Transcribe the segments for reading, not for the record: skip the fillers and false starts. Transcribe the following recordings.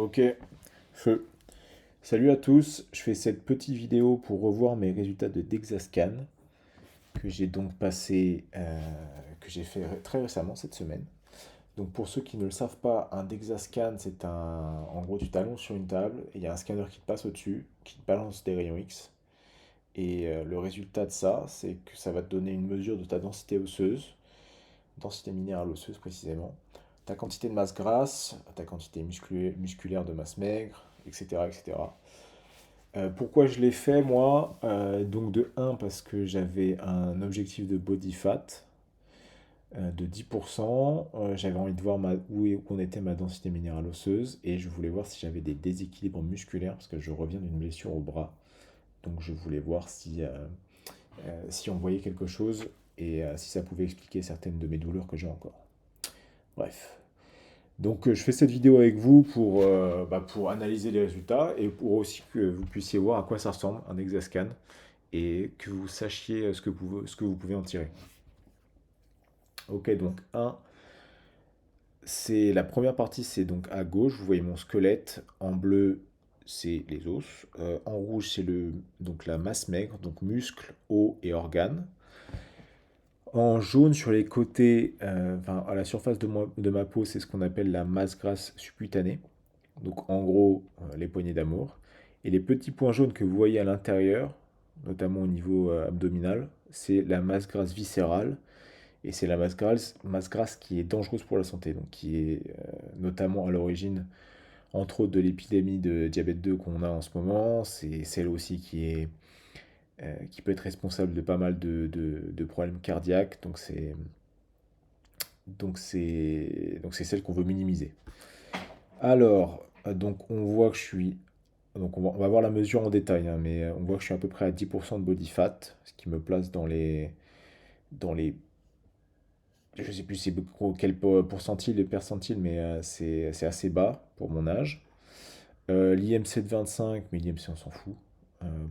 Ok, feu. Salut à tous, je fais cette petite vidéo pour revoir mes résultats de Dexascan que j'ai donc passé, que j'ai fait très récemment cette semaine. Donc pour ceux qui ne le savent pas, un Dexascan c'est en gros tu t'allonges sur une table et il y a un scanner qui te passe au-dessus, qui te balance des rayons X. Et le résultat de ça, c'est que ça va te donner une mesure de ta densité osseuse, densité minérale osseuse précisément, ta quantité de masse grasse, ta quantité musculaire de masse maigre, etc. etc. Pourquoi je l'ai fait moi? Donc de un parce que j'avais un objectif de body fat de 10%. J'avais envie de voir où en était ma densité minérale osseuse et je voulais voir si j'avais des déséquilibres musculaires parce que je reviens d'une blessure au bras. Donc je voulais voir si on voyait quelque chose et si ça pouvait expliquer certaines de mes douleurs que j'ai encore. Bref. Donc je fais cette vidéo avec vous pour analyser les résultats et pour aussi que vous puissiez voir à quoi ça ressemble un Exascan et que vous sachiez ce que vous pouvez en tirer. Ok, donc c'est la première partie, c'est donc à gauche, vous voyez mon squelette, en bleu c'est les os, en rouge c'est donc la masse maigre, donc muscles, os et organes. En jaune sur les côtés, enfin à la surface de ma peau, c'est ce qu'on appelle la masse grasse subcutanée. Donc en gros, les poignées d'amour. Et les petits points jaunes que vous voyez à l'intérieur, notamment au niveau abdominal, c'est la masse grasse viscérale. Et c'est la masse grasse qui est dangereuse pour la santé, donc qui est notamment à l'origine, entre autres, de l'épidémie de diabète 2 qu'on a en ce moment. C'est celle aussi qui peut être responsable de pas mal de problèmes cardiaques. Donc c'est celle qu'on veut minimiser. Alors, donc on voit que je suis. Donc on va voir la mesure en détail, hein, mais on voit que je suis à peu près à 10% de body fat, ce qui me place dans les. Je sais plus quel pourcentile et percentile, mais c'est assez bas pour mon âge. L'IMC de 25, mais l'IMC on s'en fout.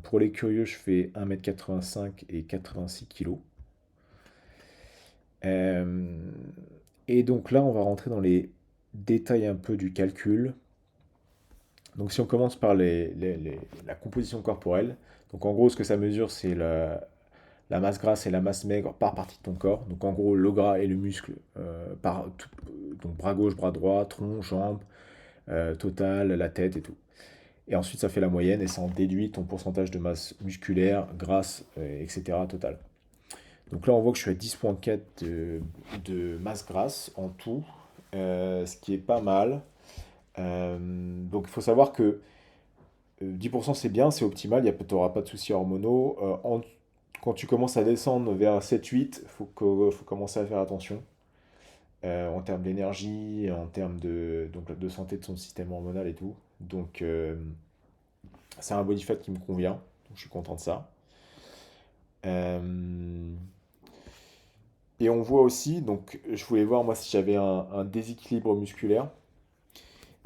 Pour les curieux, je fais 1,85 m et 86 kg. Et donc là, on va rentrer dans les détails un peu du calcul. Donc si on commence par la composition corporelle, donc en gros ce que ça mesure c'est la masse grasse et la masse maigre par partie de ton corps. Donc en gros le gras et le muscle donc bras gauche, bras droit, tronc, jambes, total, la tête et tout. Et ensuite ça fait la moyenne et ça en déduit ton pourcentage de masse musculaire, grasse, etc. total. Donc là on voit que je suis à 10,4 de masse grasse en tout, ce qui est pas mal. Donc il faut savoir que 10% c'est bien, c'est optimal, tu n'auras pas de soucis hormonaux. Quand tu commences à descendre vers 7-8, faut commencer à faire attention en termes d'énergie, en termes de santé de son système hormonal et tout. Donc c'est un body fat qui me convient, donc je suis content de ça. Euh, et on voit aussi, donc je voulais voir moi si j'avais un déséquilibre musculaire.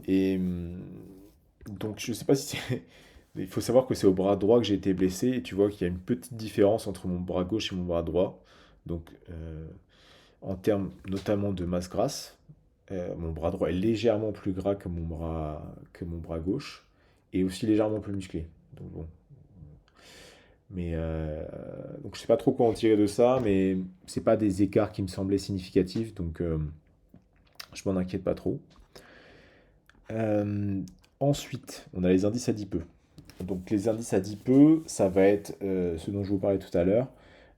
Et donc je sais pas si c'est. Il faut savoir que c'est au bras droit que j'ai été blessé et tu vois qu'il y a une petite différence entre mon bras gauche et mon bras droit. Donc en termes notamment de masse grasse, mon bras droit est légèrement plus gras que mon bras gauche et aussi légèrement plus musclé. Donc bon. Mais donc je sais pas trop quoi en tirer de ça, mais c'est pas des écarts qui me semblaient significatifs, donc je m'en inquiète pas trop. Euh, Ensuite, on a les indices adipeux. Donc les indices adipeux, ça va être ce dont je vous parlais tout à l'heure,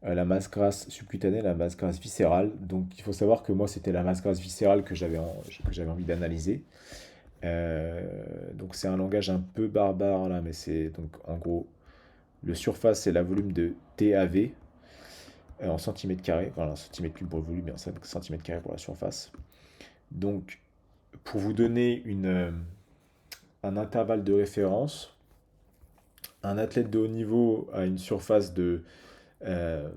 la masse grasse subcutanée, la masse grasse viscérale. Donc il faut savoir que moi c'était la masse grasse viscérale que j'avais envie d'analyser. Donc c'est un langage un peu barbare là, mais c'est donc en gros le surface c'est la volume de TAV en centimètres carrés, voilà un centimètre cube pour le volume et en centimètres carrés pour la surface. Donc pour vous donner un intervalle de référence, un athlète de haut niveau a une surface euh,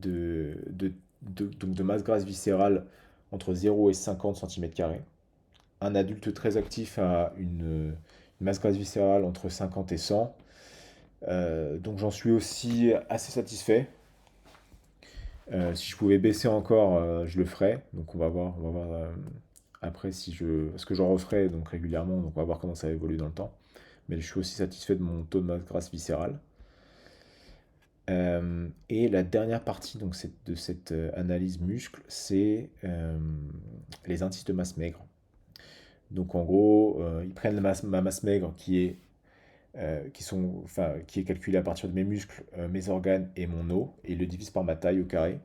donc de masse grasse viscérale entre 0 et 50 cm². Un adulte très actif a une masse grasse viscérale entre 50 et 100. Donc j'en suis aussi assez satisfait. Si je pouvais baisser encore, je le ferais. Donc on va voir Après, parce que j'en referai donc régulièrement, donc on va voir comment ça évolue dans le temps. Mais je suis aussi satisfait de mon taux de masse grasse viscérale. Et la dernière partie donc, de cette analyse muscle, c'est les indices de masse maigre. Donc en gros, ils prennent ma masse maigre qui est calculée à partir de mes muscles, mes organes et mon eau, et ils le divisent par ma taille au carré.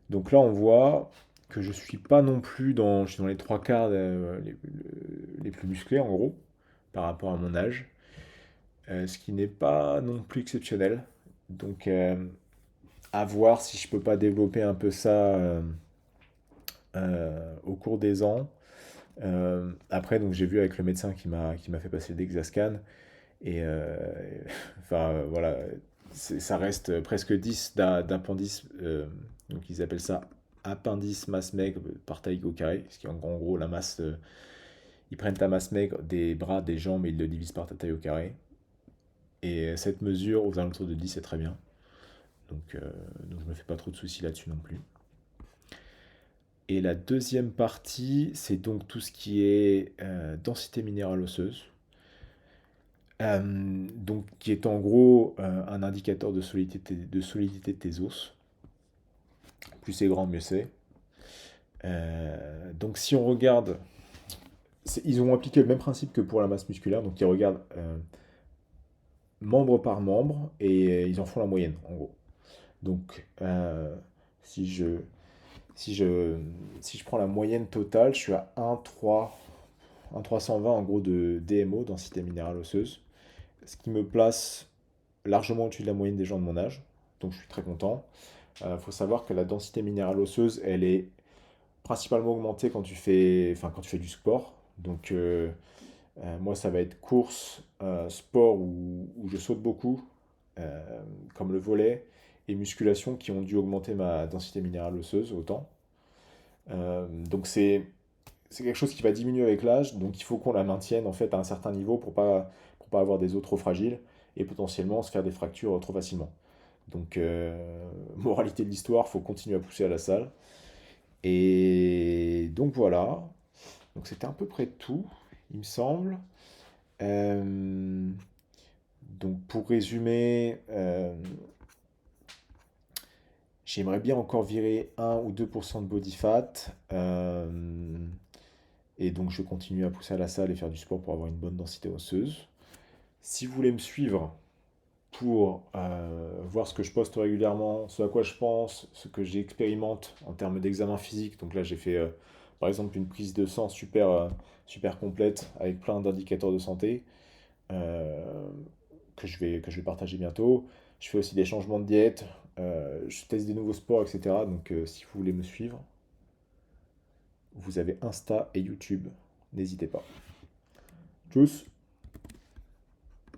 Donc là, on voit que je suis pas non plus je suis dans les trois quarts les plus musclés en gros, par rapport à mon âge, ce qui n'est pas non plus exceptionnel. Donc à voir si je peux pas développer un peu ça au cours des ans. Après, donc j'ai vu avec le médecin qui m'a fait passer le Dexascan, et voilà, ça reste presque 10 d'appendice, donc ils appellent ça appendice masse maigre par taille au carré, ce qui est en gros la masse. Ils prennent ta masse maigre des bras, des jambes et ils le divisent par ta taille au carré. Et cette mesure, aux alentours de 10, c'est très bien. Donc je me fais pas trop de soucis là-dessus non plus. Et la deuxième partie, c'est donc tout ce qui est densité minérale osseuse. Donc, qui est en gros un indicateur de solidité de tes os. Plus c'est grand, mieux c'est. Donc si on regarde, ils ont appliqué le même principe que pour la masse musculaire, donc ils regardent membre par membre et ils en font la moyenne en gros. Donc si je, si je, si je prends la moyenne totale, je suis à 1,320 en gros de DMO, densité minérale osseuse, ce qui me place largement au-dessus de la moyenne des gens de mon âge, donc je suis très content. Faut savoir que la densité minérale osseuse, elle est principalement augmentée quand tu fais du sport. Donc moi, ça va être course, sport où je saute beaucoup, comme le volley, et musculation qui ont dû augmenter ma densité minérale osseuse autant. Donc c'est quelque chose qui va diminuer avec l'âge, donc il faut qu'on la maintienne en fait à un certain niveau pour pas avoir des os trop fragiles et potentiellement se faire des fractures trop facilement. Donc moralité de l'histoire, faut continuer à pousser à la salle. Et donc voilà. Donc c'était à peu près tout, il me semble. Euh, donc pour résumer, j'aimerais bien encore virer 1 ou 2% de body fat. Et donc je continue à pousser à la salle et faire du sport pour avoir une bonne densité osseuse. Si vous voulez me suivre pour voir ce que je poste régulièrement, ce à quoi je pense, ce que j'expérimente en termes d'examen physique. Donc là j'ai fait par exemple une prise de sang super complète avec plein d'indicateurs de santé euh, que je vais partager bientôt. Je fais aussi des changements de diète, je teste des nouveaux sports, etc. Donc si vous voulez me suivre, vous avez Insta et YouTube. N'hésitez pas. Tchuss!